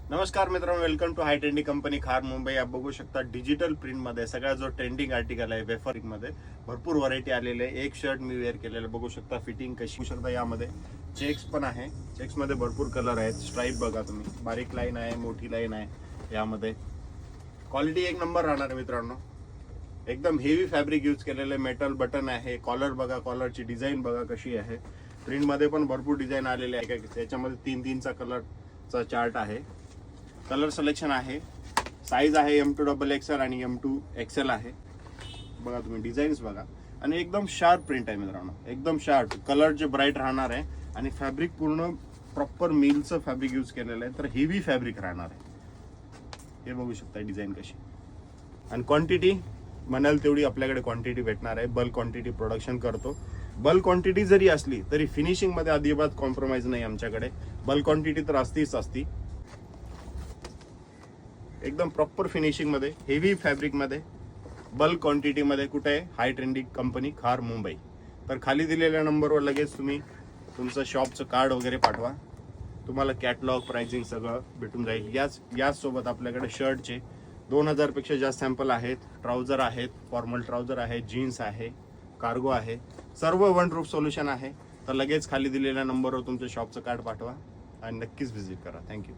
नमस्कार मित्रांनो, welcome to high trending company Khar Mumbai. आप बघू शकता डिजिटल प्रिंट मध्ये सगळा जो ट्रेंडिंग आर्टिकल आहे वेफरिंग मध्ये भरपूर व्हरायटी आलेले आहे. एक शर्ट मी वेअर केलेलं बघू शकता, फिटिंग कशी होऊ शकता. यामध्ये चेक्स पण आहे, चेक्स मध्ये भरपूर कलर आहेत. स्ट्राईप बघा तुम्ही, बारीक लाईन आहे, मोठी लाईन आहे. यामध्ये क्वालिटी एक नंबर राहणार आहे मित्रांनो. एकदम हेवी फॅब्रिक यूज केलेलं आहे. मेटल बटन आहे. कॉलर बघा, कॉलरची डिझाईन बघा कशी आहे. प्रिंट मध्ये पण भरपूर डिझाईन आलेले आहे. त्याच्यामध्ये 3-3चा कलरचा चार्ट आहे. कलर सिलेक्शन आहे. साईज आहे M2XXL आणि M2XL आहे. बघा तुम्ही डिझाईन्स बघा आणि एकदम शार्प प्रिंट आहे मित्रांनो. एकदम शार्प कलर जे ब्राईट राहणार आहे आणि फॅब्रिक पूर्ण प्रॉपर मिलचं फॅब्रिक यूज केलेलं आहे. तर हेवी फॅब्रिक राहणार आहे. हे बघू शकता डिझाईन कशी. आणि क्वांटिटी म्हणाल तेवढी आपल्याकडे क्वांटिटी भेटणार आहे. बल्क क्वांटिटी प्रोडक्शन करतो. बल्क क्वांटिटी जरी असली तरी फिनिशिंग मध्ये अजिबात कॉम्प्रोमाइज नाही आमच्याकडे. बल्क क्वांटिटी तर असतीच असती. एकदम प्रॉपर फिनिशिंग मध्ये, हेवी फॅब्रिक मध्ये, बल्क क्वांटिटी मध्ये. कुठे आहे? हाय ट्रेंडिंग कंपनी खार मुंबई. तर खाली दिलेल्या नंबरवर लगेच तुम्ही तुमचं शॉपचं कार्ड वगैरे पाठवा. तुम्हाला कॅटलॉग, प्राइसिंग सगळं भेटून जाईल. याच सोबत आपल्याकडे शर्टचे 2000 पेक्षा जास्त सॅम्पल आहेत. ट्राउझर आहेत, फॉर्मल ट्राउझर आहे, जीन्स आहे, कार्गो आहे. सर्व वन रूफ सोल्युशन आहे. तर लगेच खाली दिलेल्या नंबरवर तुमच्या शॉपचं कार्ड पाठवा आणि नक्कीच व्हिजिट करा. थँक्यू.